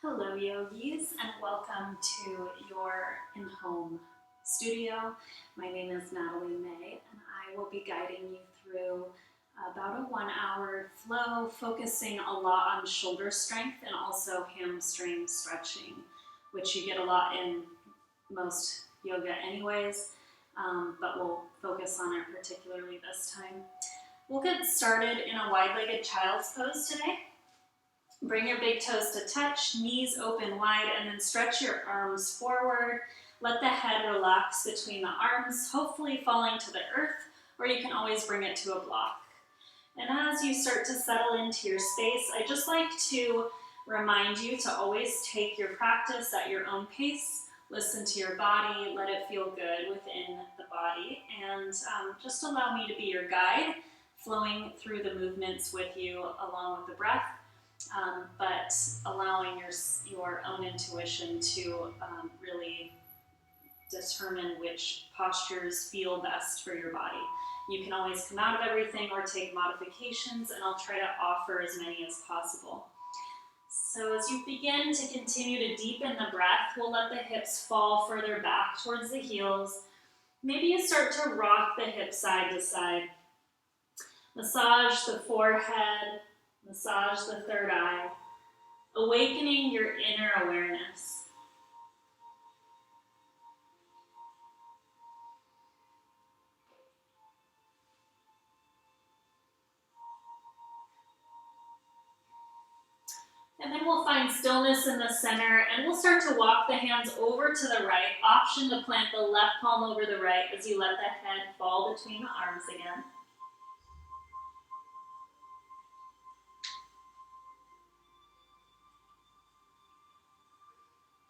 Hello yogis, and welcome to your in-home studio. My name is Natalie Mae and I will be guiding you through about a 1-hour flow, focusing a lot on shoulder strength and also hamstring stretching, which you get a lot in most yoga anyways, but we'll focus on it particularly this time. We'll get started in a wide-legged child's pose today. Bring your big toes to touch, knees open wide, and then stretch your arms forward. Let the head relax between the arms, hopefully falling to the earth, or you can always bring it to a block. And as you start to settle into your space, I just like to remind you to always take your practice at your own pace. Listen to your body, let it feel good within the body, and just allow me to be your guide, flowing through the movements with you along with the breath. But allowing your own intuition to really determine which postures feel best for your body. You can always come out of everything or take modifications, and I'll try to offer as many as possible. So as you begin to continue to deepen the breath, we'll let the hips fall further back towards the heels. Maybe you start to rock the hips side to side. Massage the forehead. Massage the third eye, awakening your inner awareness. And then we'll find stillness in the center, and we'll start to walk the hands over to the right. Option to plant the left palm over the right as you let the head fall between the arms again.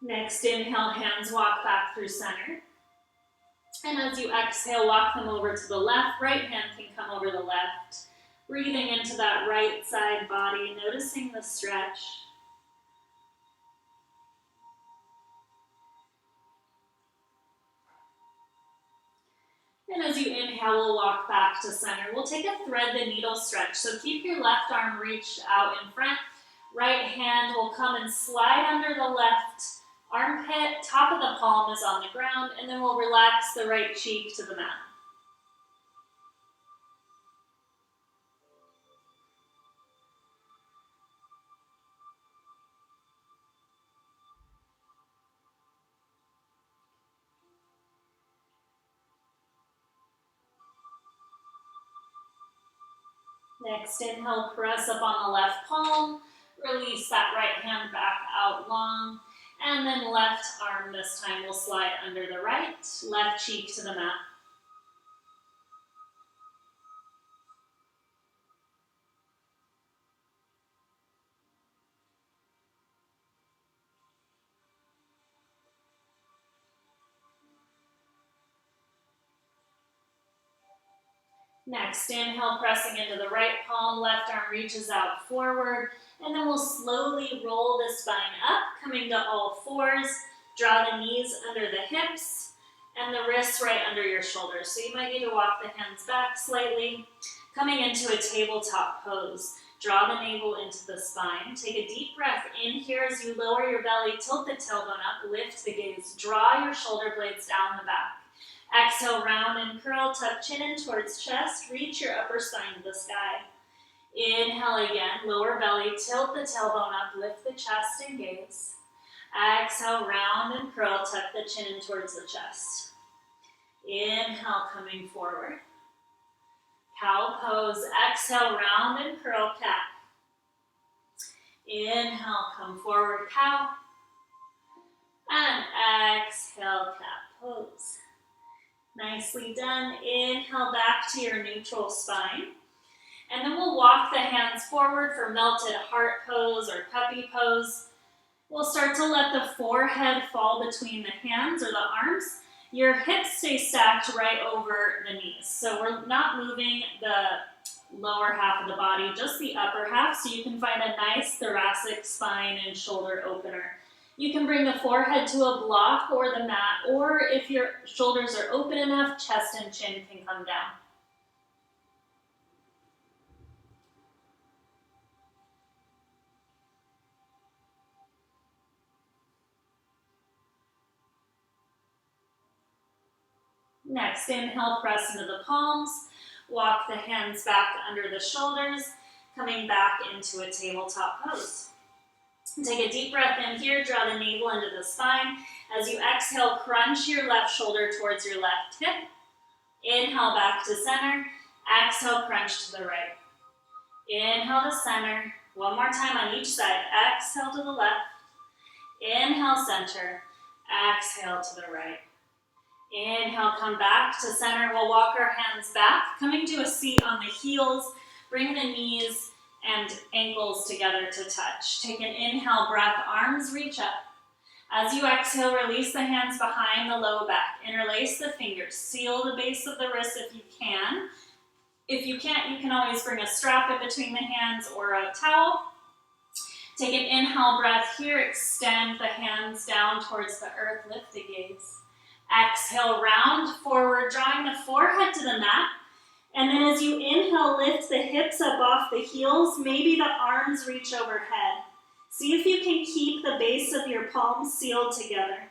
Next, inhale, hands walk back through center. And as you exhale, walk them over to the left. Right hand can come over the left. Breathing into that right side body, noticing the stretch. And as you inhale, we'll walk back to center. We'll take a thread the needle stretch. So keep your left arm reached out in front. Right hand will come and slide under the left armpit. Top of the palm is on the ground, and then we'll relax the right cheek to the mat. Next, inhale, press up on the left palm. Release that right hand back out long. And then left arm this time will slide under the right, left cheek to the mat. Next, inhale, pressing into the right palm, left arm reaches out forward, and then we'll slowly roll the spine up, coming to all fours. Draw the knees under the hips and the wrists right under your shoulders. So you might need to walk the hands back slightly, coming into a tabletop pose. Draw the navel into the spine. Take a deep breath in here as you lower your belly, tilt the tailbone up, lift the gaze, draw your shoulder blades down the back. Exhale, round and curl, tuck chin in towards chest, reach your upper spine to the sky. Inhale again, lower belly, tilt the tailbone up, lift the chest and gaze. Exhale, round and curl, tuck the chin in towards the chest. Inhale, coming forward. Cow pose, exhale, round and curl, cat. Inhale, come forward, cow. And exhale, cat pose. Nicely done. Inhale back to your neutral spine. And then we'll walk the hands forward for melted heart pose or puppy pose. We'll start to let the forehead fall between the hands or the arms. Your hips stay stacked right over the knees. So we're not moving the lower half of the body, just the upper half, so you can find a nice thoracic spine and shoulder opener. You can bring the forehead to a block or the mat, or if your shoulders are open enough, chest and chin can come down. Next, inhale, press into the palms. Walk the hands back under the shoulders, coming back into a tabletop pose. Take a deep breath in here, draw the navel into the spine. As you exhale, crunch your left shoulder towards your left hip. Inhale back to center. Exhale, crunch to the right. Inhale to center. One more time on each side. Exhale to the left. Inhale, center. Exhale to the right. Inhale, come back to center. We'll walk our hands back, coming to a seat on the heels. Bring the knees and ankles together to touch. Take an inhale breath, arms reach up. As you exhale, release the hands behind the low back. Interlace the fingers. Seal the base of the wrist if you can. If you can't, you can always bring a strap in between the hands or a towel. Take an inhale breath here. Extend the hands down towards the earth. Lift the gaze. Exhale, round forward, drawing the forehead to the mat. And then as you inhale, lift the hips up off the heels. Maybe the arms reach overhead. See if you can keep the base of your palms sealed together.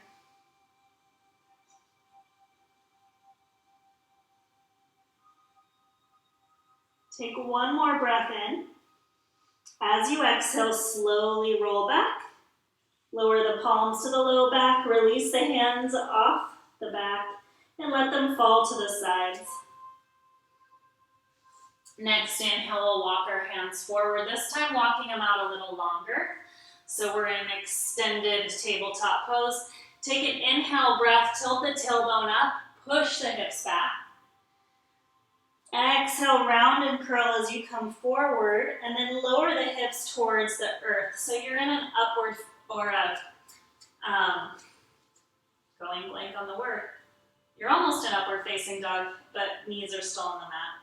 Take one more breath in. As you exhale, slowly roll back. Lower the palms to the low back. Release the hands off the back and let them fall to the sides. Next inhale, we'll walk our hands forward. This time walking them out a little longer. So we're in an extended tabletop pose. Take an inhale breath, tilt the tailbone up, push the hips back. Exhale, round and curl as you come forward, and then lower the hips towards the earth. So you're in an upward, or a, going blank on the word. You're almost an upward facing dog, but knees are still on the mat.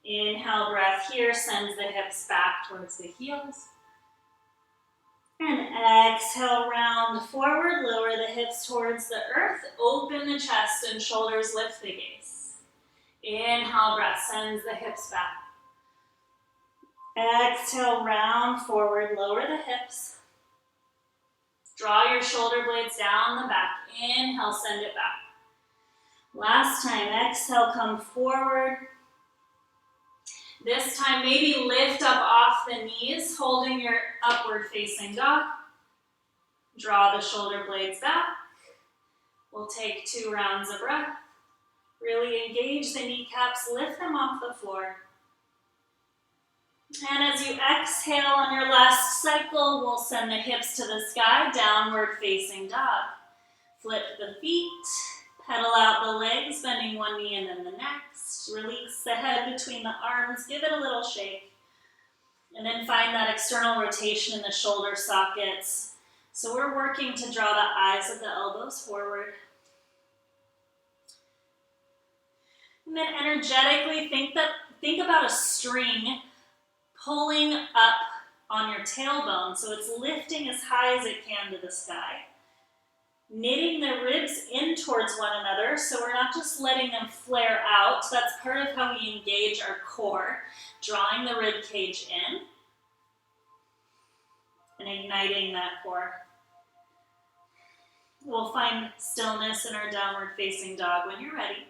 Inhale, breath here, sends the hips back towards the heels. And exhale, round forward, lower the hips towards the earth, open the chest and shoulders, lift the gaze. Inhale, breath, sends the hips back. Exhale, round forward, lower the hips. Draw your shoulder blades down the back. Inhale, send it back. Last time, exhale, come forward. This time, maybe lift up off the knees, holding your upward facing dog. Draw the shoulder blades back. We'll take 2 rounds of breath. Really engage the kneecaps, lift them off the floor. And as you exhale on your last cycle, we'll send the hips to the sky, downward facing dog. Flip the feet, pedal out the legs, bending one knee and then the next. Release the head between the arms, give it a little shake. And then find that external rotation in the shoulder sockets. So we're working to draw the eyes of the elbows forward. And then energetically think about a string pulling up on your tailbone, so it's lifting as high as it can to the sky. Knitting the ribs in towards one another, so we're not just letting them flare out. That's part of how we engage our core, drawing the rib cage in and igniting that core. We'll find stillness in our downward facing dog when you're ready.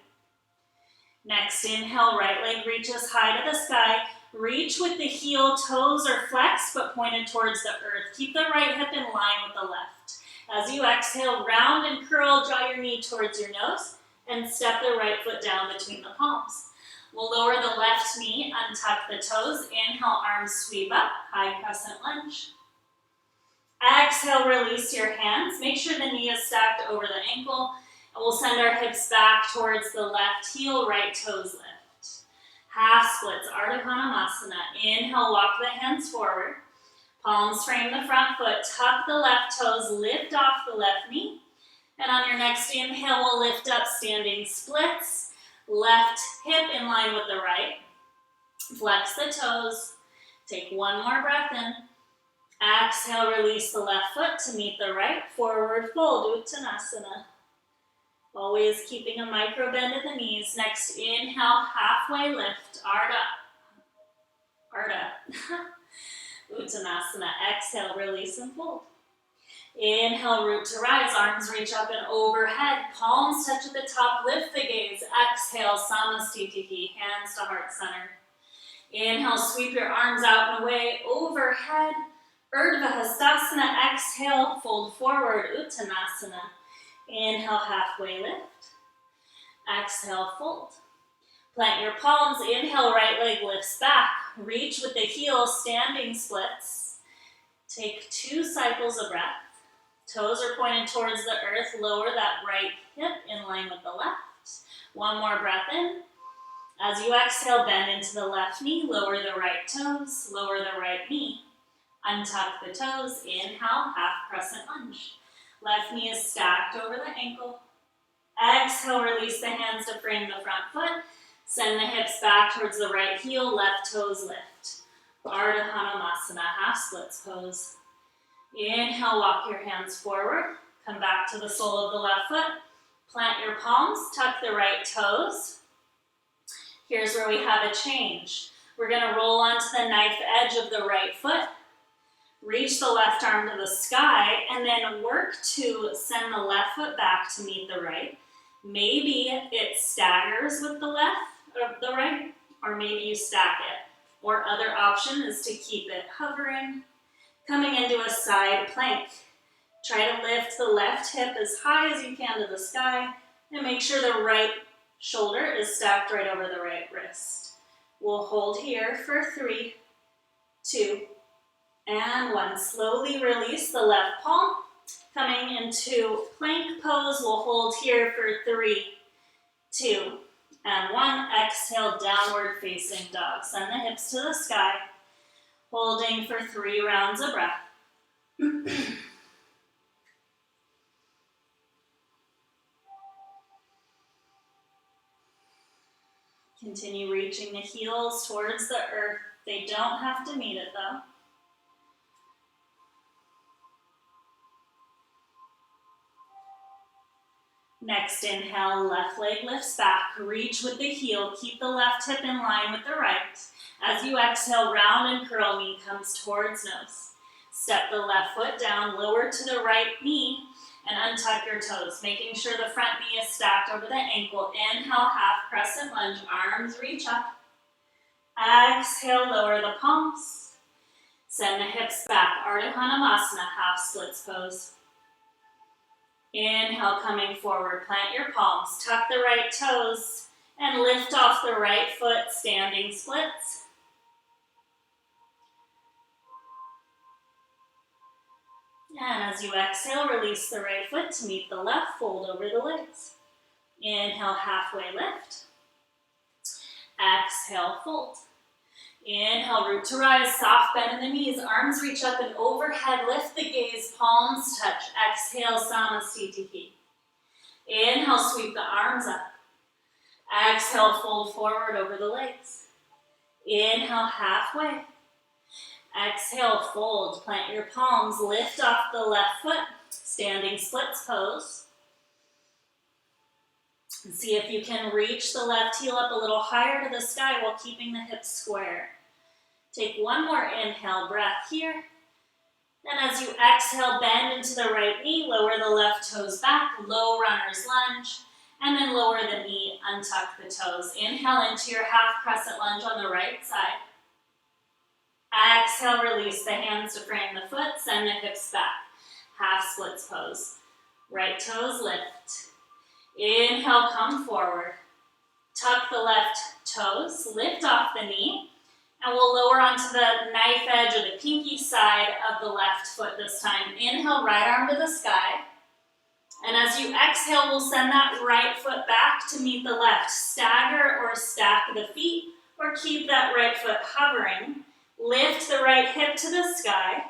Next, inhale, right leg reaches high to the sky. Reach with the heel, toes are flexed but pointed towards the earth. Keep the right hip in line with the left. As you exhale, round and curl, draw your knee towards your nose, and step the right foot down between the palms. We'll lower the left knee, untuck the toes. Inhale, arms sweep up, high crescent lunge. Exhale, release your hands. Make sure the knee is stacked over the ankle. And we'll send our hips back towards the left heel, right toes lift. Half splits, Ardha Chandramasana. Inhale, walk the hands forward. Palms frame the front foot, tuck the left toes, lift off the left knee. And on your next inhale, we'll lift up standing splits. Left hip in line with the right. Flex the toes. Take one more breath in. Exhale, release the left foot to meet the right. Forward fold, Uttanasana. Always keeping a micro bend in the knees. Next inhale, halfway lift, Ardha. Uttanasana. Exhale, release and fold. Inhale, root to rise, arms reach up and overhead, palms touch at the top, lift the gaze. Exhale, Samastitihi, hands to heart center. Inhale, sweep your arms out and away, overhead. Urdhva Hastasana, exhale, fold forward, Uttanasana. Inhale, halfway lift. Exhale, fold. Plant your palms, inhale, right leg lifts back. Reach with the heel, standing splits. Take 2 cycles of breath. Toes are pointed towards the earth. Lower that right hip in line with the left. One more breath in. As you exhale, bend into the left knee. Lower the right toes. Lower the right knee. Untuck the toes. Inhale, half crescent lunge. Left knee is stacked over the ankle. Exhale, release the hands to frame the front foot. Send the hips back towards the right heel. Left toes lift. Ardha Hanumasana, half splits pose. Inhale, walk your hands forward. Come back to the sole of the left foot. Plant your palms, tuck the right toes. Here's where we have a change. We're gonna roll onto the knife edge of the right foot. Reach the left arm to the sky, and then work to send the left foot back to meet the right. Maybe it staggers with the left or the right, or maybe you stack it. Or other option is to keep it hovering. Coming into a side plank. Try to lift the left hip as high as you can to the sky and make sure the right shoulder is stacked right over the right wrist. We'll hold here for 3, 2, and 1. Slowly release the left palm. Coming into plank pose, we'll hold here for 3, 2, and 1. Exhale, downward facing dog. Send the hips to the sky. Holding for 3 rounds of breath. Continue reaching the heels towards the earth. They don't have to meet it though. Next inhale, left leg lifts back. Reach with the heel. Keep the left hip in line with the right. As you exhale, round and curl, knee comes towards nose. Step the left foot down, lower to the right knee, and untuck your toes, making sure the front knee is stacked over the ankle. Inhale, half crescent lunge, arms reach up. Exhale, lower the palms. Send the hips back, Ardha Hanumasana, half splits pose. Inhale, coming forward, plant your palms, tuck the right toes, and lift off the right foot, standing splits. And as you exhale, release the right foot to meet the left, fold over the legs. Inhale, halfway lift. Exhale, fold. Inhale, root to rise, soft bend in the knees, arms reach up and overhead, lift the gaze, palms touch. Exhale, Samastitihi. Inhale, sweep the arms up. Exhale, fold forward over the legs. Inhale, halfway. Exhale, fold, plant your palms, lift off the left foot, standing splits pose. And see if you can reach the left heel up a little higher to the sky while keeping the hips square. Take one more inhale, breath here. And as you exhale, bend into the right knee, lower the left toes back, low runner's lunge, and then lower the knee, untuck the toes. Inhale into your half crescent lunge on the right side. Exhale, release the hands to frame the foot, send the hips back. Half splits pose. Right toes lift. Inhale, come forward. Tuck the left toes, lift off the knee, and we'll lower onto the knife edge or the pinky side of the left foot this time. Inhale, right arm to the sky. And as you exhale, we'll send that right foot back to meet the left. Stagger or stack the feet, or keep that right foot hovering. Lift the right hip to the sky,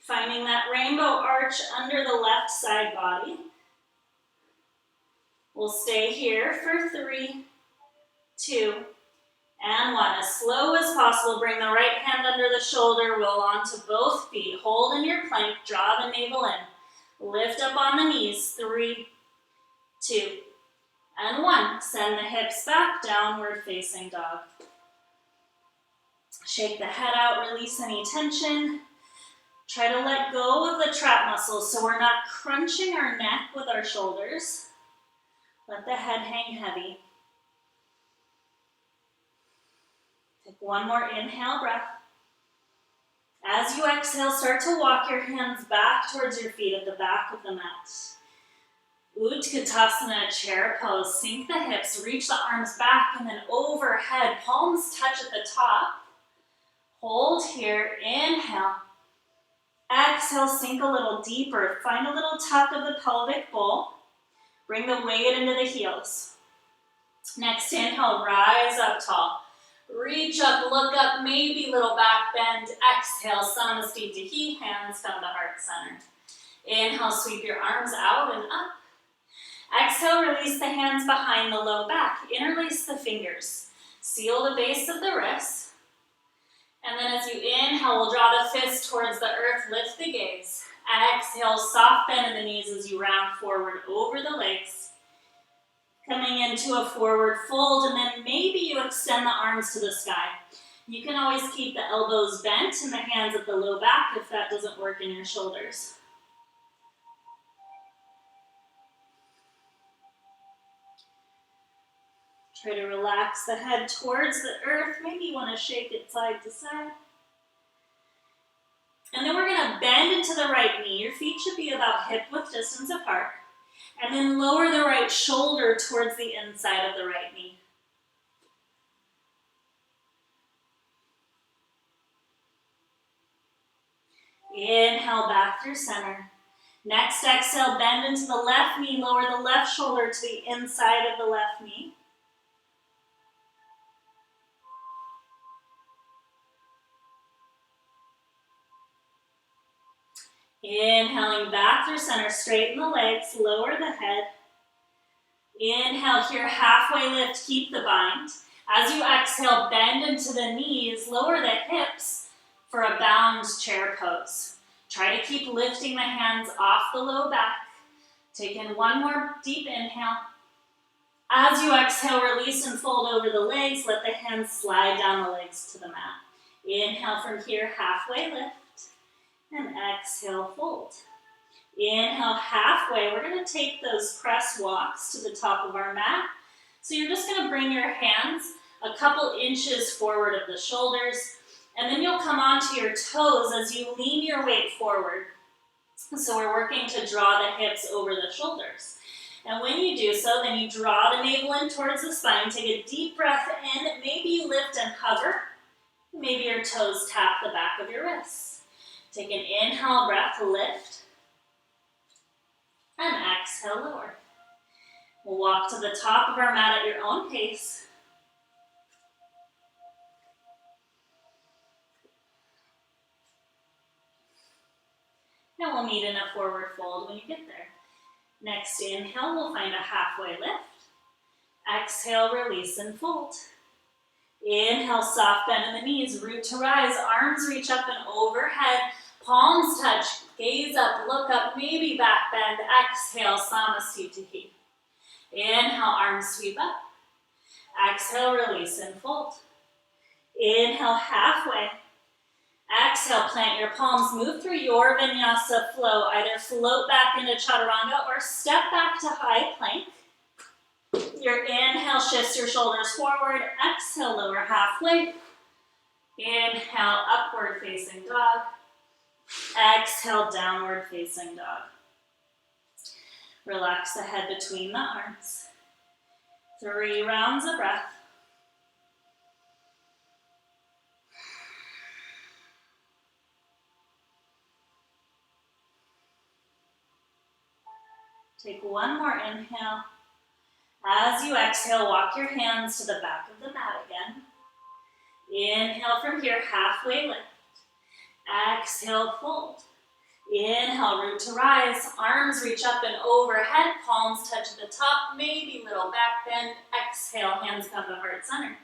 finding that rainbow arch under the left side body. We'll stay here for 3, 2, and 1. As slow as possible, bring the right hand under the shoulder, roll onto both feet. Hold in your plank, draw the navel in. Lift up on the knees, 3, 2, and 1. Send the hips back, downward facing dog. Shake the head out, release any tension. Try to let go of the trap muscles so we're not crunching our neck with our shoulders. Let the head hang heavy. Take one more inhale breath. As you exhale, start to walk your hands back towards your feet at the back of the mat. Utkatasana, chair pose. Sink the hips, reach the arms back, and then overhead. Palms touch at the top. Hold here, inhale. Exhale, sink a little deeper. Find a little tuck of the pelvic bowl. Bring the weight into the heels. Next inhale, rise up tall. Reach up, look up, maybe little back bend. Exhale, Samasthiti, hands come to heart center. Inhale, sweep your arms out and up. Exhale, release the hands behind the low back. Interlace the fingers. Seal the base of the wrists. And then as you inhale, we'll draw the fist towards the earth, lift the gaze. Exhale, soft bend in the knees as you round forward over the legs. Coming into a forward fold, and then maybe you extend the arms to the sky. You can always keep the elbows bent and the hands at the low back if that doesn't work in your shoulders. Try to relax the head towards the earth. Maybe you want to shake it side to side. And then we're going to bend into the right knee. Your feet should be about hip-width distance apart. And then lower the right shoulder towards the inside of the right knee. Inhale back through center. Next exhale, bend into the left knee. Lower the left shoulder to the inside of the left knee. Inhaling back through center, straighten the legs, lower the head. Inhale here, halfway lift, keep the bind. As you exhale, bend into the knees, lower the hips for a bound chair pose. Try to keep lifting the hands off the low back. Take in one more deep inhale. As you exhale, release and fold over the legs. Let the hands slide down the legs to the mat. Inhale from here, halfway lift. And exhale, fold. Inhale, halfway. We're going to take those press walks to the top of our mat. So you're just going to bring your hands a couple inches forward of the shoulders, and then you'll come onto your toes as you lean your weight forward. So we're working to draw the hips over the shoulders. And when you do so, then you draw the navel in towards the spine. Take a deep breath in. Maybe you lift and hover. Maybe your toes tap the back of your wrists. Take an inhale breath, lift, and exhale, lower. We'll walk to the top of our mat at your own pace. And we'll meet in a forward fold when you get there. Next inhale, we'll find a halfway lift. Exhale, release and fold. Inhale, soft bend in the knees, root to rise, arms reach up and overhead, palms touch, gaze up, look up, maybe back bend, exhale, Samasthiti. Inhale, arms sweep up. Exhale, release and fold. Inhale, halfway. Exhale, plant your palms, move through your vinyasa flow, either float back into chaturanga or step back to high plank. Your inhale shifts your shoulders forward. Exhale, lower halfway. Inhale, upward facing dog. Exhale, downward facing dog. Relax the head between the arms. 3 rounds of breath. Take one more inhale. As you exhale, walk your hands to the back of the mat again. Inhale from here, halfway lift. Exhale, fold. Inhale, root to rise. Arms reach up and overhead. Palms touch at the top. Maybe little back bend. Exhale, hands come to heart center.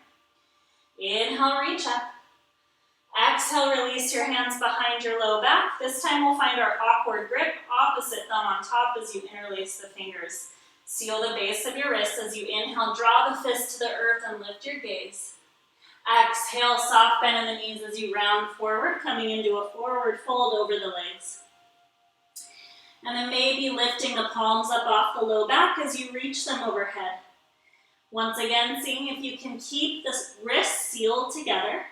Inhale, reach up. Exhale, release your hands behind your low back. This time we'll find our awkward grip. Opposite thumb on top as you interlace the fingers. Seal the base of your wrist as you inhale. Draw the fist to the earth and lift your gaze. Exhale, soft bend in the knees as you round forward, coming into a forward fold over the legs. And then maybe lifting the palms up off the low back as you reach them overhead. Once again, seeing if you can keep the wrists sealed together.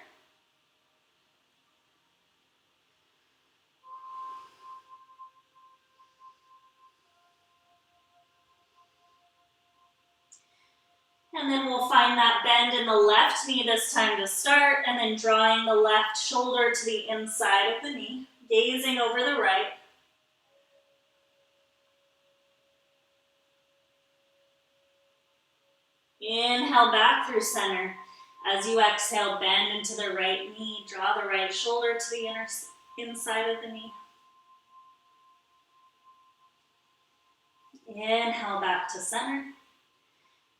And then we'll find that bend in the left knee this time to start, and then drawing the left shoulder to the inside of the knee, gazing over the right. Inhale back through center. As you exhale, bend into the right knee, draw the right shoulder to the inside of the knee. Inhale back to center.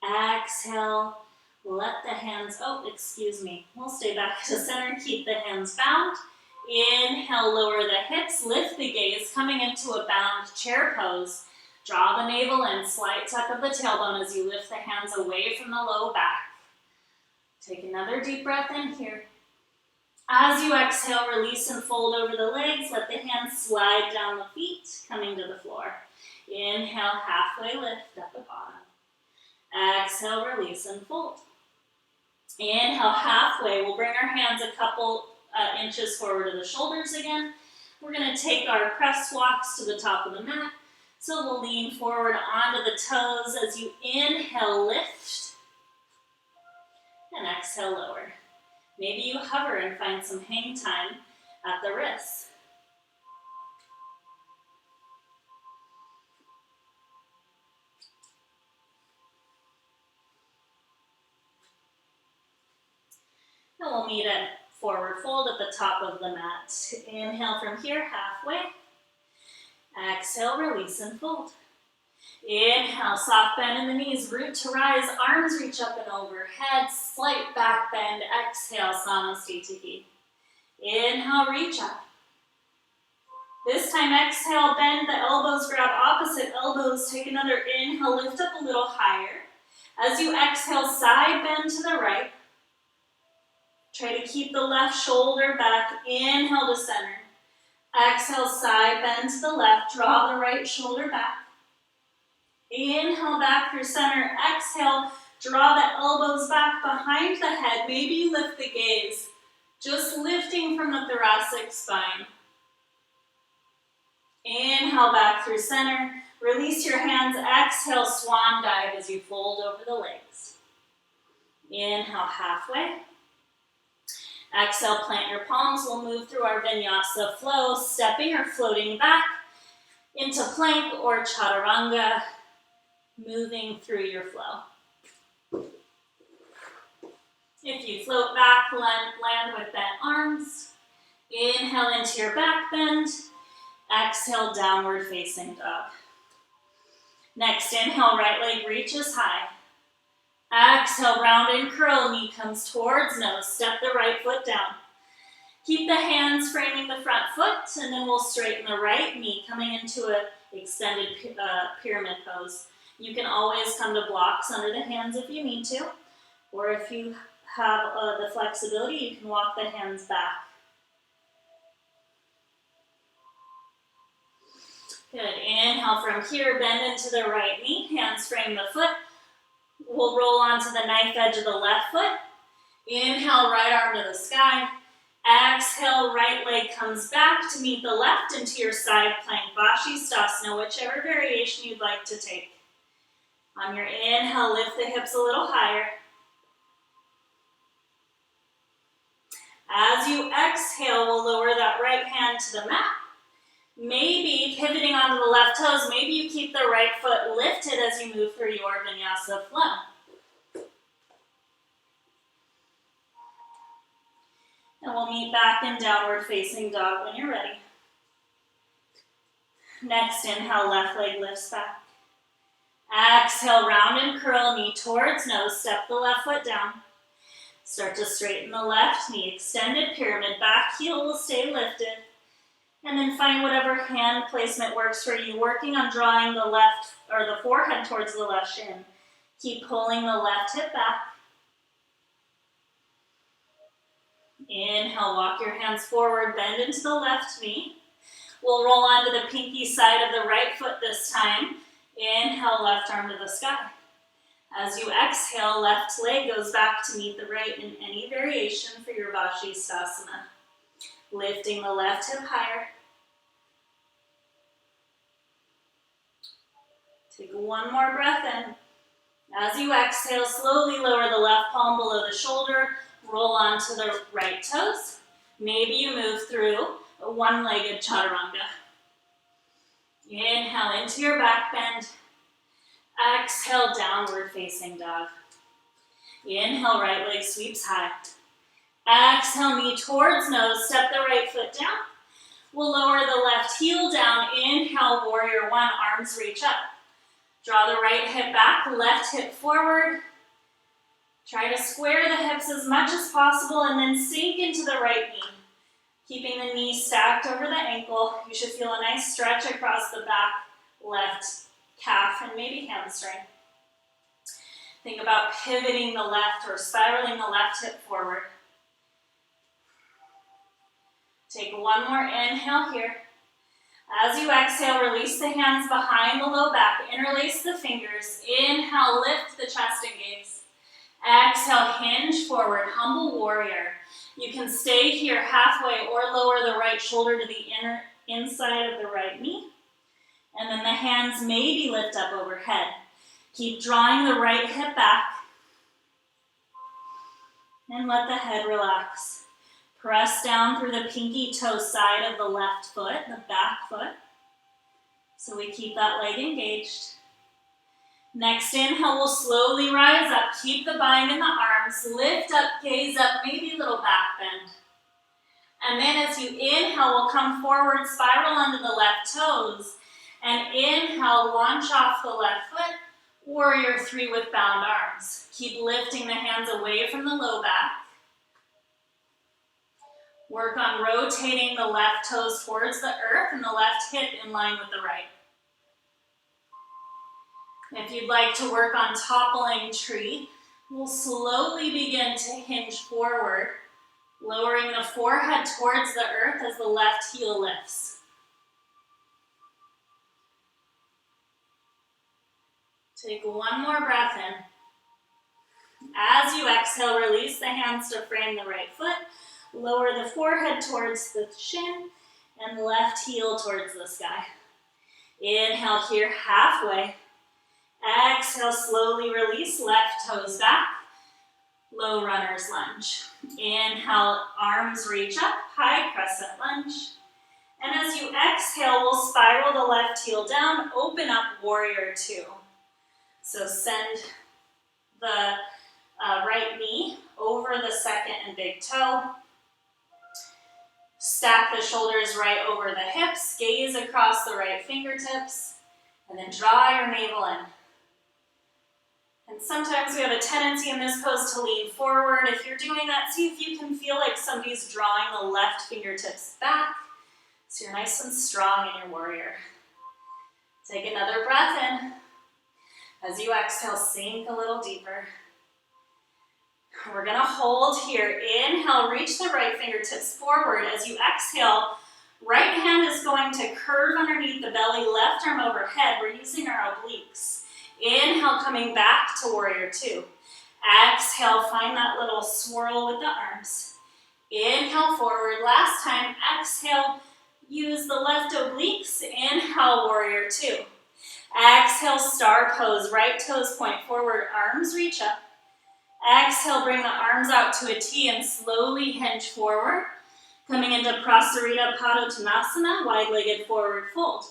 Exhale, let the hands, we'll stay back to center, keep the hands bound. Inhale, lower the hips, lift the gaze, coming into a bound chair pose. Draw the navel in, slight tuck of the tailbone as you lift the hands away from the low back. Take another deep breath in here. As you exhale, release and fold over the legs, let the hands slide down the feet, coming to the floor. Inhale, halfway lift at the bottom. Exhale, release and fold. Inhale, halfway. We'll bring our hands a couple inches forward to the shoulders again. We're going to take our press walks to the top of the mat. So we'll lean forward onto the toes as you inhale, lift, and exhale, lower. Maybe you hover and find some hang time at the wrists. And we'll meet at forward fold at the top of the mat. Inhale from here, halfway. Exhale, release and fold. Inhale, soft bend in the knees, root to rise, arms reach up and over, head, slight back bend. Exhale, Samasthiti. Inhale, reach up. This time, exhale, bend the elbows, grab opposite elbows, take another inhale, lift up a little higher. As you exhale, side bend to the right. Try to keep the left shoulder back, inhale to center. Exhale, side bend to the left, draw the right shoulder back. Inhale back through center, exhale, draw the elbows back behind the head. Maybe you lift the gaze, just lifting from the thoracic spine. Inhale back through center, release your hands, exhale, swan dive as you fold over the legs. Inhale, halfway. Exhale, plant your palms. We'll move through our Vinyasa flow, stepping or floating back into plank or chaturanga, moving through your flow. If you float back, land with bent arms. Inhale into your back bend. Exhale, downward facing dog. Next, inhale, right leg reaches high. Exhale, round and curl, knee comes towards nose. Step the right foot down. Keep the hands framing the front foot, and then we'll straighten the right knee, coming into an extended pyramid pose. You can always come to blocks under the hands if you need to, or if you have the flexibility, you can walk the hands back. Good. Inhale from here, bend into the right knee, hands frame the foot. We'll roll onto the knife edge of the left foot. Inhale, right arm to the sky. Exhale, right leg comes back to meet the left into your side plank, Vashisthasana, whichever variation you'd like to take. On your inhale, lift the hips a little higher. As you exhale, we'll lower that right hand to the mat. Maybe pivoting onto the left toes, maybe you keep the right foot lifted as you move through your Vinyasa flow. And we'll meet back in downward facing dog when you're ready. Next, inhale, left leg lifts back. Exhale, round and curl, knee towards nose, step the left foot down. Start to straighten the left knee, extended pyramid, back heel will stay lifted. And then find whatever hand placement works for you, working on drawing the left or the forehead towards the left shin. Keep pulling the left hip back. Inhale, walk your hands forward, bend into the left knee. We'll roll onto the pinky side of the right foot this time. Inhale, left arm to the sky. As you exhale, left leg goes back to meet the right in any variation for your Vashisthasana. Lifting the left hip higher. Take one more breath in. As you exhale, slowly lower the left palm below the shoulder. Roll onto the right toes. Maybe you move through a one-legged chaturanga. Inhale into your back bend. Exhale, downward facing dog. Inhale, right leg sweeps high. Exhale, knee towards nose. Step the right foot down. We'll lower the left heel down. Inhale, warrior one, arms reach up. Draw the right hip back, left hip forward. Try to square the hips as much as possible and then sink into the right knee. Keeping the knee stacked over the ankle. You should feel a nice stretch across the back, left calf, and maybe hamstring. Think about pivoting the left or spiraling the left hip forward. Take one more inhale here. As you exhale, release the hands behind the low back. Interlace the fingers. Inhale, lift the chest and gaze. Exhale, hinge forward, humble warrior. You can stay here halfway or lower the right shoulder to the inside of the right knee. And then the hands maybe lift up overhead. Keep drawing the right hip back. And let the head relax. Press down through the pinky toe side of the left foot, the back foot. So we keep that leg engaged. Next inhale, we'll slowly rise up. Keep the bind in the arms. Lift up, gaze up, maybe a little back bend. And then as you inhale, we'll come forward, spiral onto the left toes. And inhale, launch off the left foot. Warrior three with bound arms. Keep lifting the hands away from the low back. Work on rotating the left toes towards the earth and the left hip in line with the right. If you'd like to work on Toppling Tree, we'll slowly begin to hinge forward, lowering the forehead towards the earth as the left heel lifts. Take one more breath in. As you exhale, release the hands to frame the right foot. Lower the forehead towards the shin and left heel towards the sky. Inhale here halfway. Exhale, slowly release, left toes back. Low runner's lunge. Inhale, arms reach up, high crescent lunge. And as you exhale, we'll spiral the left heel down, open up warrior two. So send the right knee over the second and big toe. Stack the shoulders right over the hips, gaze across the right fingertips, and then draw your navel in. And sometimes we have a tendency in this pose to lean forward. If you're doing that, see if you can feel like somebody's drawing the left fingertips back, so you're nice and strong in your warrior. Take another breath in. As you exhale, sink a little deeper. We're gonna hold here. Inhale, reach the right fingertips forward. As you exhale, right hand is going to curve underneath the belly, left arm overhead. We're using our obliques. Inhale, coming back to warrior two. Exhale, find that little swirl with the arms. Inhale, forward. Last time, exhale, use the left obliques. Inhale, warrior two. Exhale, star pose. Right toes point forward, arms reach up. Exhale, bring the arms out to a T and slowly hinge forward. Coming into Prasarita Padottanasana, wide-legged forward fold.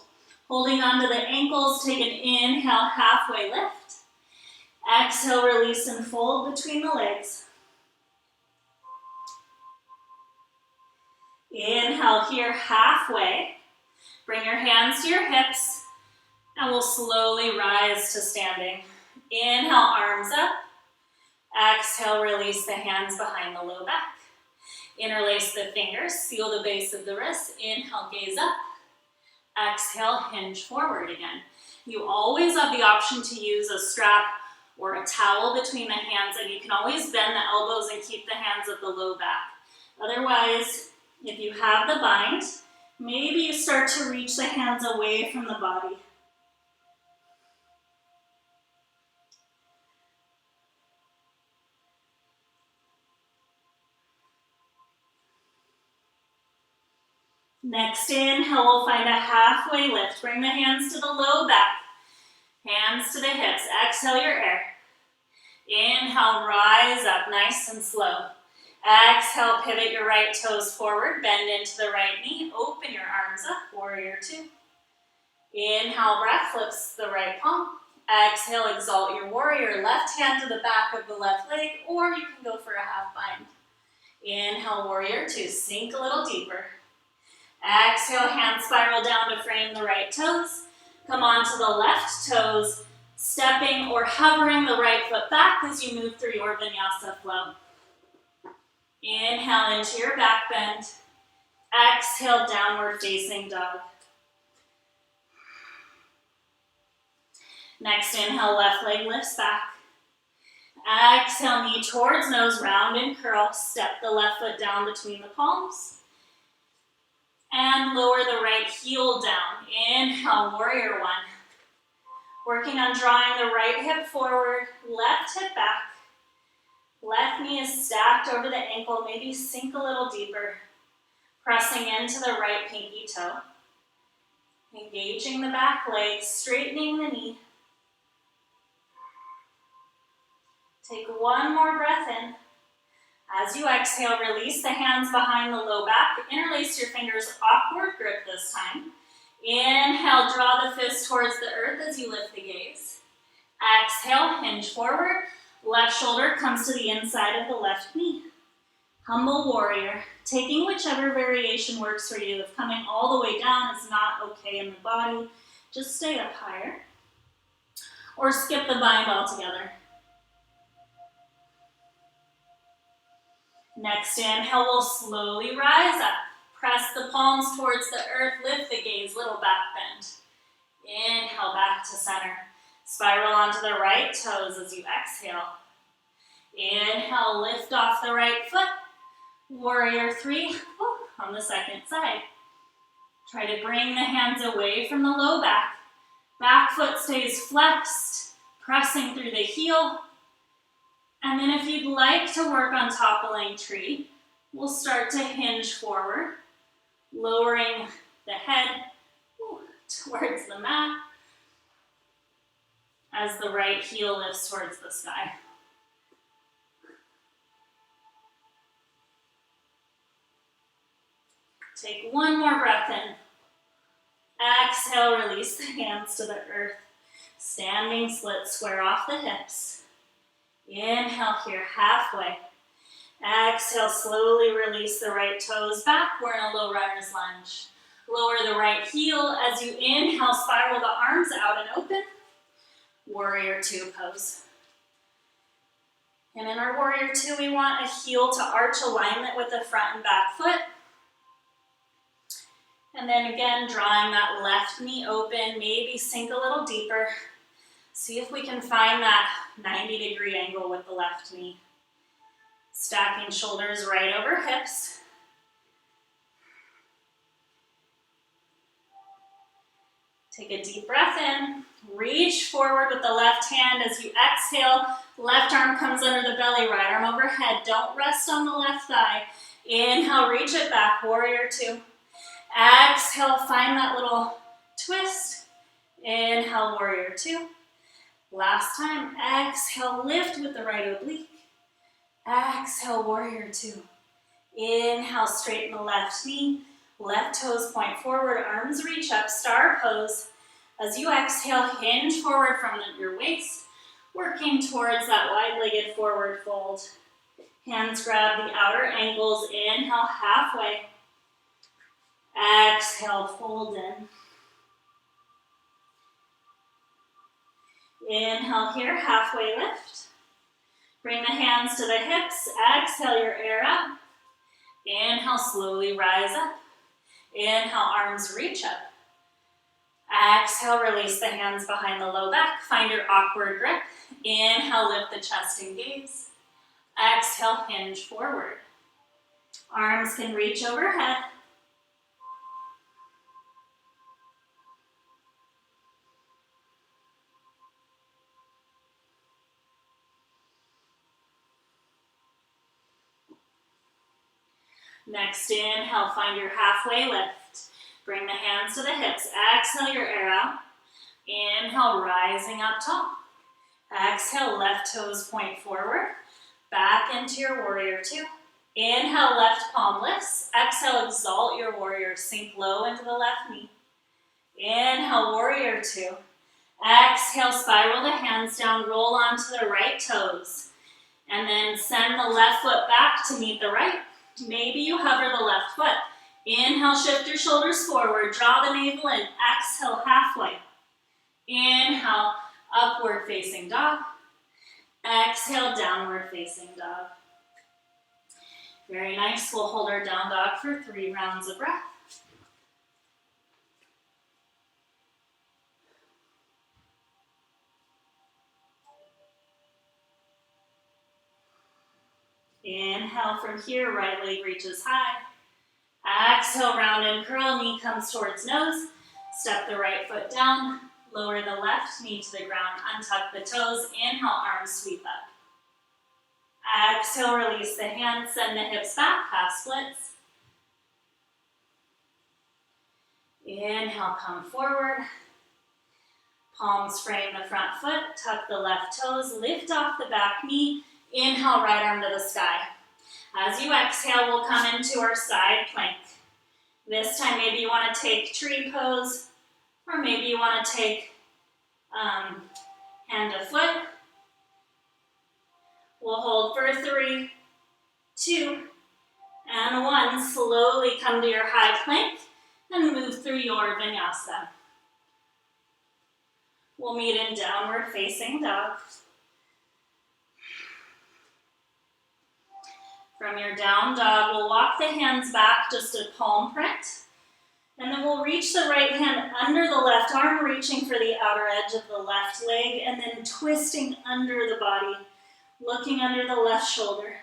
Holding onto the ankles, take an inhale, halfway lift. Exhale, release and fold between the legs. Inhale here, halfway. Bring your hands to your hips, and we'll slowly rise to standing. Inhale, arms up. Exhale, release the hands behind the low back. Interlace the fingers, seal the base of the wrist. Inhale, gaze up. Exhale, hinge forward again. You always have the option to use a strap or a towel between the hands, and you can always bend the elbows and keep the hands at the low back. Otherwise, if you have the bind, maybe you start to reach the hands away from the body. Next inhale, we'll find a halfway lift. Bring the hands to the low back, hands to the hips. Exhale your air. Inhale, rise up nice and slow. Exhale, pivot your right toes forward, bend into the right knee, open your arms up, warrior two. Inhale, breath flips the right palm. Exhale, exalt your warrior, left hand to the back of the left leg, or you can go for a half bind. Inhale, warrior two, sink a little deeper. Exhale, hand spiral down to frame the right toes. Come onto the left toes, stepping or hovering the right foot back as you move through your vinyasa flow. Inhale into your back bend. Exhale, downward facing dog. Next inhale, left leg lifts back. Exhale, knee towards nose, round and curl. Step the left foot down between the palms. And lower the right heel down. Inhale, warrior one. Working on drawing the right hip forward, left hip back. Left knee is stacked over the ankle, maybe sink a little deeper. Pressing into the right pinky toe. Engaging the back leg, straightening the knee. Take one more breath in. As you exhale, release the hands behind the low back. Interlace your fingers, awkward grip this time. Inhale, draw the fist towards the earth as you lift the gaze. Exhale, hinge forward. Left shoulder comes to the inside of the left knee. Humble warrior, taking whichever variation works for you. If coming all the way down is not okay in the body, just stay up higher. Or skip the bind altogether. Next inhale, we'll slowly rise up. Press the palms towards the earth, lift the gaze, little back bend. Inhale, back to center. Spiral onto the right toes as you exhale. Inhale, lift off the right foot. Warrior three, on the second side. Try to bring the hands away from the low back. Back foot stays flexed, pressing through the heel. And then if you'd like to work on toppling tree, we'll start to hinge forward, lowering the head towards the mat as the right heel lifts towards the sky. Take one more breath in. Exhale, release the hands to the earth. Standing split square off the hips. Inhale here, halfway. Exhale, slowly release the right toes back. We're in a low runner's lunge. Lower the right heel as you inhale, spiral the arms out and open. Warrior two pose. And in our warrior two, we want a heel to arch alignment with the front and back foot. And then again, drawing that left knee open, maybe sink a little deeper. See if we can find that 90-degree angle with the left knee. Stacking shoulders right over hips. Take a deep breath in. Reach forward with the left hand as you exhale. Left arm comes under the belly, right arm overhead. Don't rest on the left thigh. Inhale, reach it back, warrior two. Exhale, find that little twist. Inhale, warrior two. Last time, exhale, lift with the right oblique. Exhale, warrior two. Inhale, straighten the left knee. Left toes point forward, arms reach up, star pose. As you exhale, hinge forward from your waist, working towards that wide-legged forward fold. Hands grab the outer ankles, inhale, halfway. Exhale, fold in. Inhale here, halfway lift. Bring the hands to the hips, exhale your air up. Inhale, slowly rise up. Inhale, arms reach up. Exhale, release the hands behind the low back. Find your awkward grip. Inhale, lift the chest and gaze. Exhale, hinge forward. Arms can reach overhead. Next inhale, find your halfway lift. Bring the hands to the hips. Exhale your arrow. Inhale, rising up tall. Exhale, left toes point forward. Back into your warrior two. Inhale, left palm lifts. Exhale, exalt your warrior. Sink low into the left knee. Inhale, warrior two. Exhale, spiral the hands down, roll onto the right toes. And then send the left foot back to meet the right. Maybe you hover the left foot. Inhale, shift your shoulders forward, draw the navel in. Exhale, halfway. Inhale, upward facing dog. Exhale, downward facing dog. Very nice. We'll hold our down dog for 3 rounds of breath. Inhale from here, right leg reaches high. Exhale, round and curl, knee comes towards nose. Step the right foot down, lower the left knee to the ground, untuck the toes. Inhale, arms sweep up. Exhale, release the hands, send the hips back, half splits. Inhale, come forward. Palms frame the front foot, tuck the left toes, lift off the back knee. Inhale, right arm to the sky. As you exhale, we'll come into our side plank. This time, maybe you want to take tree pose, or maybe you want to take hand to foot. We'll hold for 3, 2, and 1. Slowly come to your high plank and move through your vinyasa. We'll meet in downward facing dog. From your down dog, we'll walk the hands back, just a palm print. And then we'll reach the right hand under the left arm, reaching for the outer edge of the left leg, and then twisting under the body, looking under the left shoulder.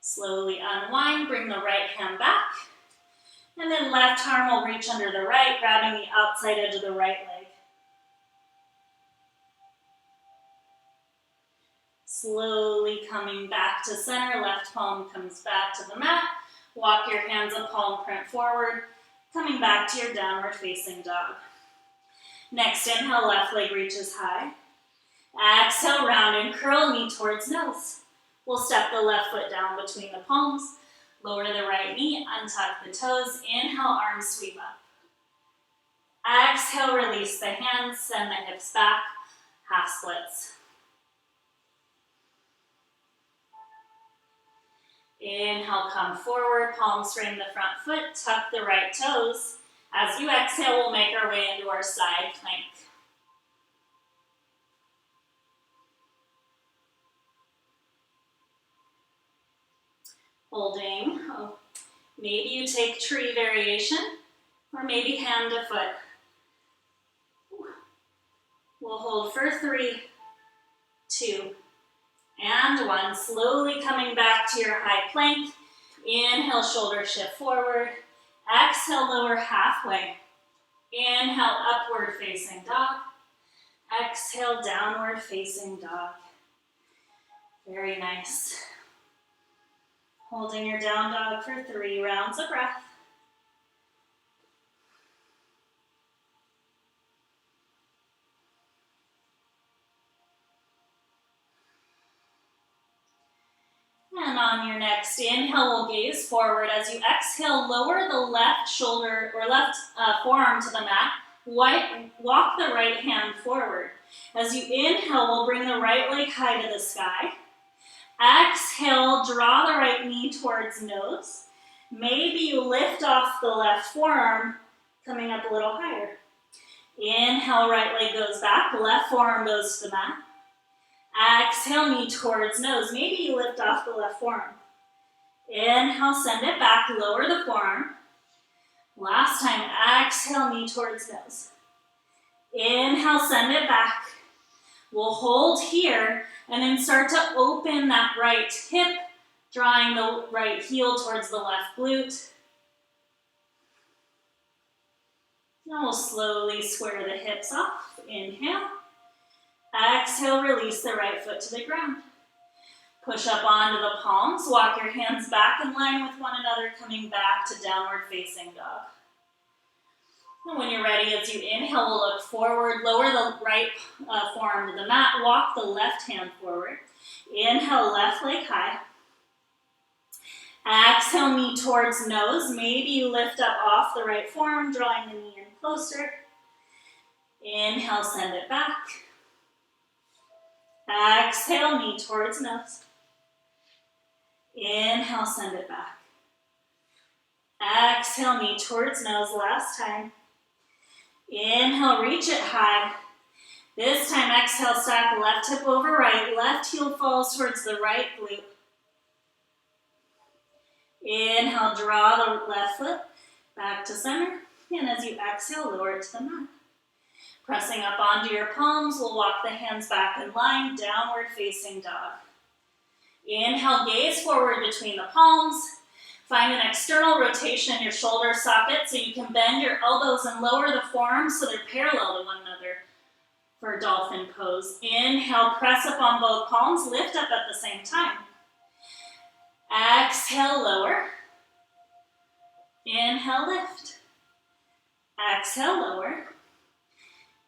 Slowly unwind, bring the right hand back. And then left arm will reach under the right, grabbing the outside edge of the right leg. Slowly coming back to center, left palm comes back to the mat. Walk your hands a palm print forward, coming back to your downward facing dog. Next inhale, left leg reaches high. Exhale, round and curl, knee towards nose. We'll step the left foot down between the palms, lower the right knee, untuck the toes. Inhale, arms sweep up. Exhale, release the hands, send the hips back, half splits. Inhale, come forward, palms frame the front foot, tuck the right toes. As you exhale, we'll make our way into our side plank. Holding, maybe you take tree variation, or maybe hand to foot. We'll hold for 3, 2, and 1. Slowly coming back to your high plank. Inhale, shoulder shift forward. Exhale, lower halfway. Inhale, upward facing dog. Exhale, downward facing dog. Very nice. Holding your down dog for 3 rounds of breath. And on your next inhale, we'll gaze forward. As you exhale, lower the left shoulder or left forearm to the mat. Walk the right hand forward. As you inhale, we'll bring the right leg high to the sky. Exhale, draw the right knee towards nose. Maybe you lift off the left forearm, coming up a little higher. Inhale, right leg goes back, left forearm goes to the mat. Exhale, knee towards nose. Maybe you lift off the left forearm. Inhale, send it back, lower the forearm. Last time, exhale, knee towards nose. Inhale, send it back. We'll hold here and then start to open that right hip, drawing the right heel towards the left glute. Now we'll slowly square the hips off. Inhale. Exhale, release the right foot to the ground. Push up onto the palms. Walk your hands back in line with one another, coming back to downward facing dog. And when you're ready, as you inhale, we'll look forward. Lower the right forearm to the mat. Walk the left hand forward. Inhale, left leg high. Exhale, knee towards nose. Maybe you lift up off the right forearm, drawing the knee in closer. Inhale, send it back. Exhale, knee towards nose. Inhale, send it back. Exhale, knee towards nose. Last time. Inhale, reach it high. This time, exhale, stack left hip over right. Left heel falls towards the right glute. Inhale, draw the left foot back to center. And as you exhale, lower it to the mat. Pressing up onto your palms, we'll walk the hands back in line, downward facing dog. Inhale, gaze forward between the palms. Find an external rotation in your shoulder socket so you can bend your elbows and lower the forearms so they're parallel to one another for dolphin pose. Inhale, press up on both palms, lift up at the same time. Exhale, lower. Inhale, lift. Exhale, lower.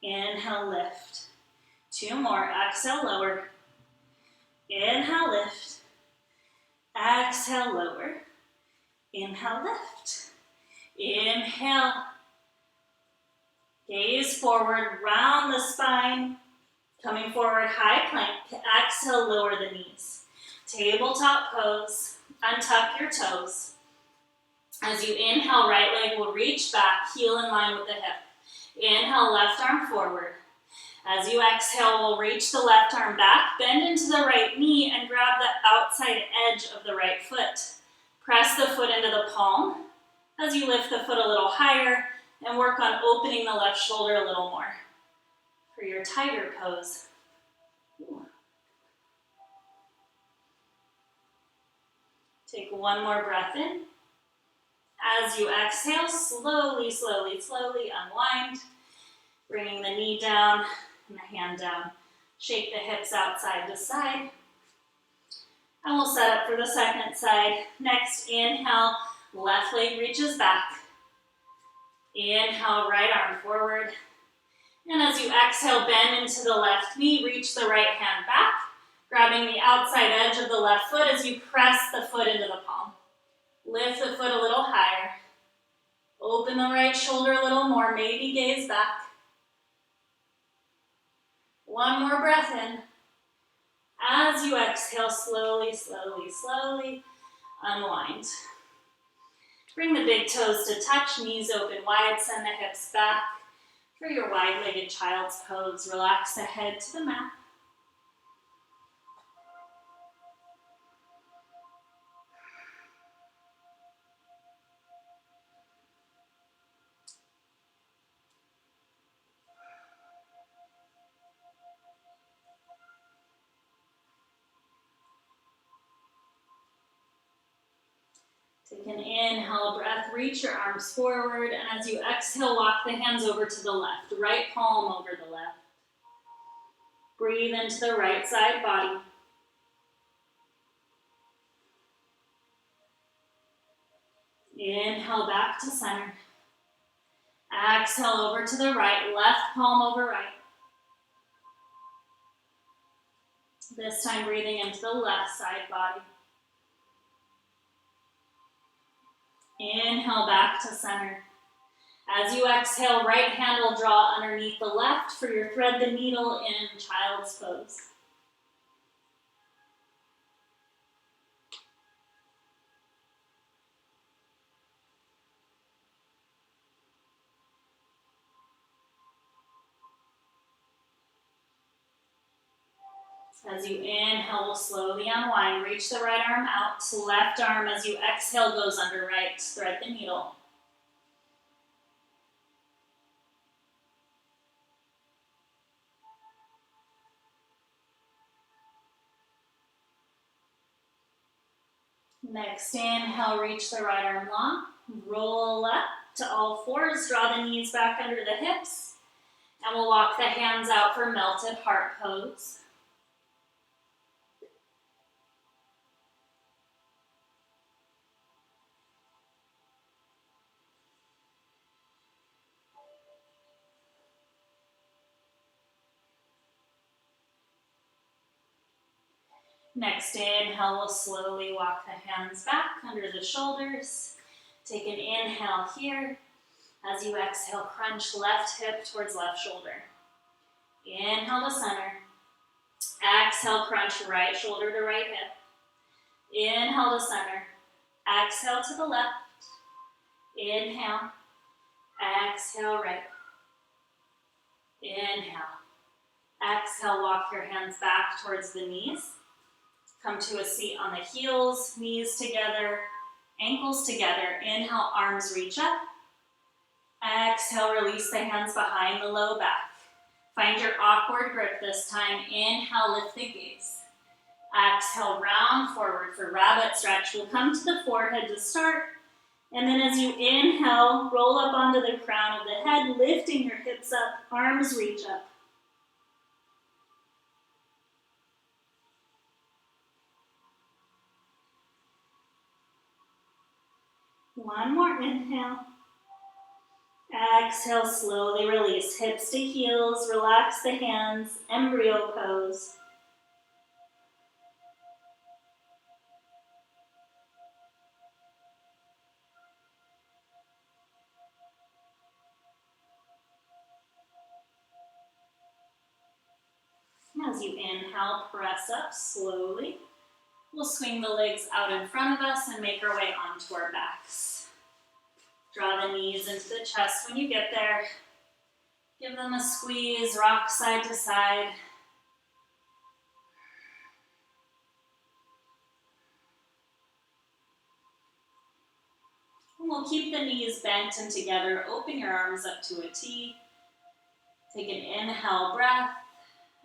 Inhale, lift. Two more. Exhale, lower. Inhale, lift. Exhale, lower. Inhale, lift. Inhale. Gaze forward, round the spine. Coming forward, high plank. Exhale, lower the knees. Tabletop pose. Untuck your toes. As you inhale, right leg will reach back, heel in line with the hip. Inhale, left arm forward. As you exhale, we'll reach the left arm back, bend into the right knee, and grab the outside edge of the right foot. Press the foot into the palm as you lift the foot a little higher and work on opening the left shoulder a little more for your tiger pose. Take one more breath in. As you exhale, slowly, slowly, slowly unwind, bringing the knee down and the hand down. Shake the hips out side to side. And we'll set up for the second side. Next, inhale, left leg reaches back. Inhale, right arm forward. And as you exhale, bend into the left knee, reach the right hand back, grabbing the outside edge of the left foot as you press the foot into the palm. Lift the foot a little higher. Open the right shoulder a little more, maybe gaze back. One more breath in. As you exhale, slowly, slowly, slowly unwind. Bring the big toes to touch, knees open wide, send the hips back. For your wide-legged child's pose, relax the head to the mat. Take an inhale breath, reach your arms forward, and as you exhale, walk the hands over to the left, right palm over the left. Breathe into the right side body. Inhale back to center. Exhale over to the right, left palm over right. This time breathing into the left side body. Inhale back to center. As you exhale, right hand will draw underneath the left for your thread the needle in child's pose. As you inhale, we'll slowly unwind. Reach the right arm out. Left arm as you exhale goes under right. Thread the needle. Next, inhale, reach the right arm long. Roll up to all fours. Draw the knees back under the hips. And we'll walk the hands out for melted heart pose. Next inhale, we'll slowly walk the hands back under the shoulders. Take an inhale here. As you exhale, crunch left hip towards left shoulder. Inhale to center. Exhale, crunch right shoulder to right hip. Inhale to center. Exhale to the left. Inhale. Exhale, right. Inhale. Exhale, walk your hands back towards the knees. Come to a seat on the heels, knees together, ankles together. Inhale, arms reach up. Exhale, release the hands behind the low back. Find your awkward grip this time. Inhale, lift the gaze. Exhale, round forward for rabbit stretch. We'll come to the forehead to start. And then as you inhale, roll up onto the crown of the head, lifting your hips up, arms reach up. One more inhale. Exhale, slowly release. Hips to heels, relax the hands, embryo pose. As you inhale, press up slowly. We'll swing the legs out in front of us and make our way onto our backs. Draw the knees into the chest when you get there. Give them a squeeze, rock side to side. And we'll keep the knees bent and together. Open your arms up to a T. Take an inhale breath.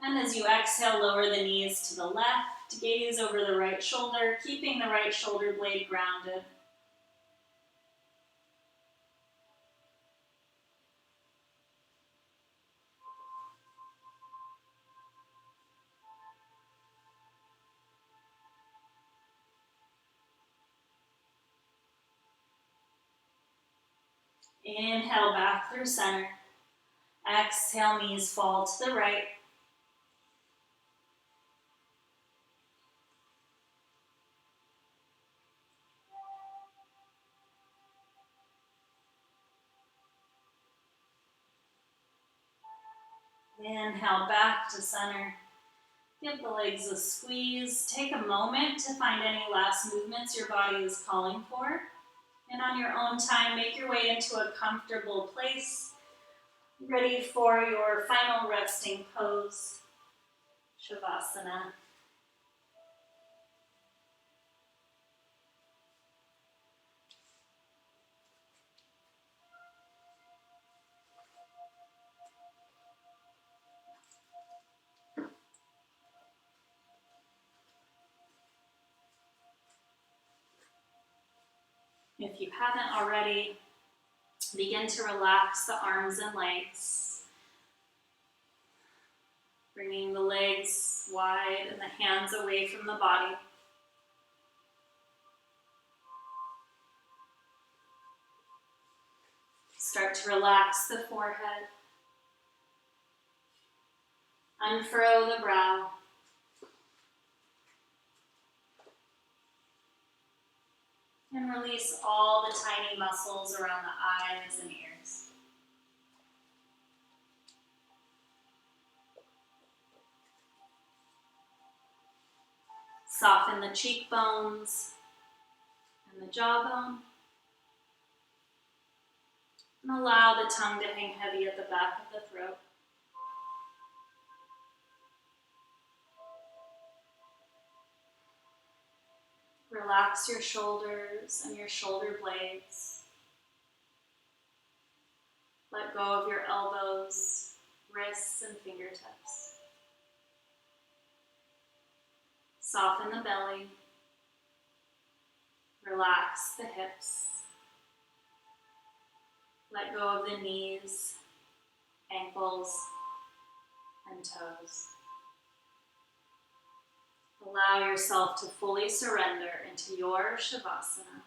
And as you exhale, lower the knees to the left. Gaze over the right shoulder, keeping the right shoulder blade grounded. Inhale back through center. Exhale, knees fall to the right. Inhale back to center. Give the legs a squeeze. Take a moment to find any last movements your body is calling for. And on your own time, make your way into a comfortable place, ready for your final resting pose, Shavasana. If you haven't already, begin to relax the arms and legs, bringing the legs wide and the hands away from the body. Start to relax the forehead, unfurrow the brow. And release all the tiny muscles around the eyes and ears. Soften the cheekbones and the jawbone. And allow the tongue to hang heavy at the back of the throat. Relax your shoulders and your shoulder blades. Let go of your elbows, wrists, and fingertips. Soften the belly. Relax the hips. Let go of the knees, ankles, and toes. Allow yourself to fully surrender into your Shavasana.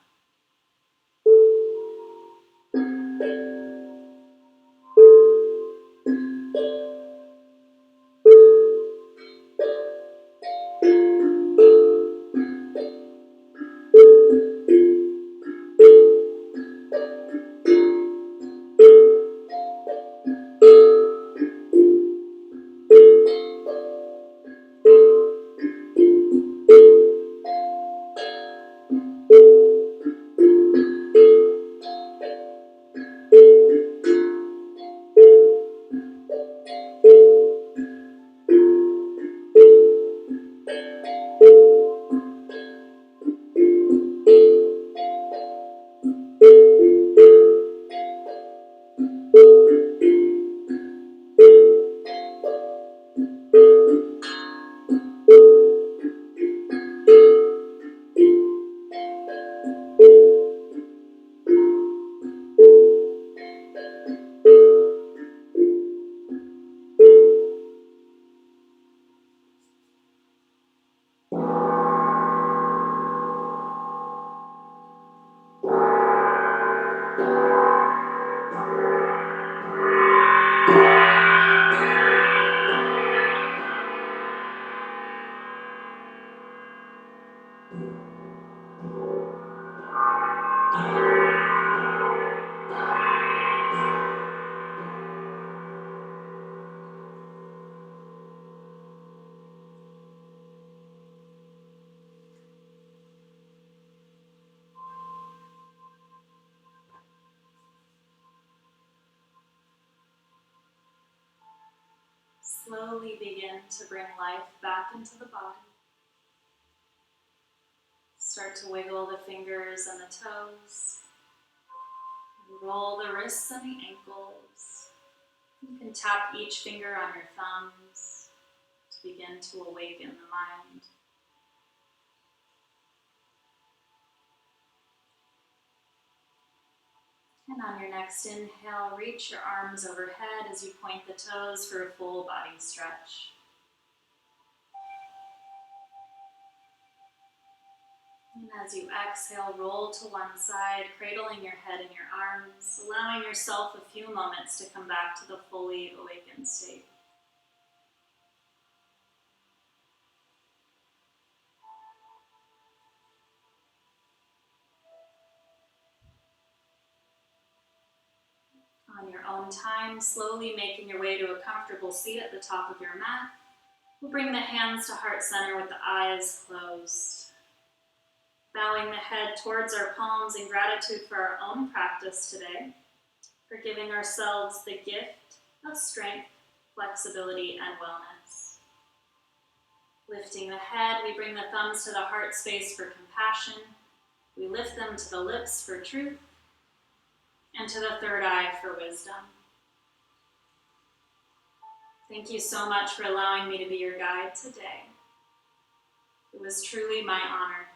Slowly begin to bring life back into the body. Start to wiggle the fingers and the toes. Roll the wrists and the ankles. You can tap each finger on your thumbs to begin to awaken the mind. And on your next inhale, reach your arms overhead as you point the toes for a full body stretch. And as you exhale, roll to one side, cradling your head in your arms, allowing yourself a few moments to come back to the fully awakened state. On your own time, slowly making your way to a comfortable seat at the top of your mat, we'll bring the hands to heart center with the eyes closed. Bowing the head towards our palms in gratitude for our own practice today, for giving ourselves the gift of strength, flexibility, and wellness. Lifting the head, we bring the thumbs to the heart space for compassion. We lift them to the lips for truth, and to the third eye for wisdom. Thank you so much for allowing me to be your guide today. It was truly my honor.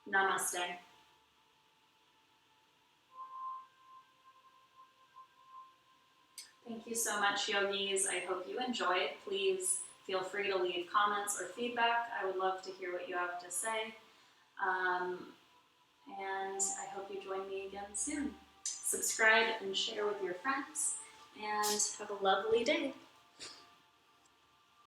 Namaste. Thank you so much, yogis. I hope you enjoyed. Please feel free to leave comments or feedback. I would love to hear what you have to say. And I hope you join me again soon. Subscribe and share with your friends, and have a lovely day.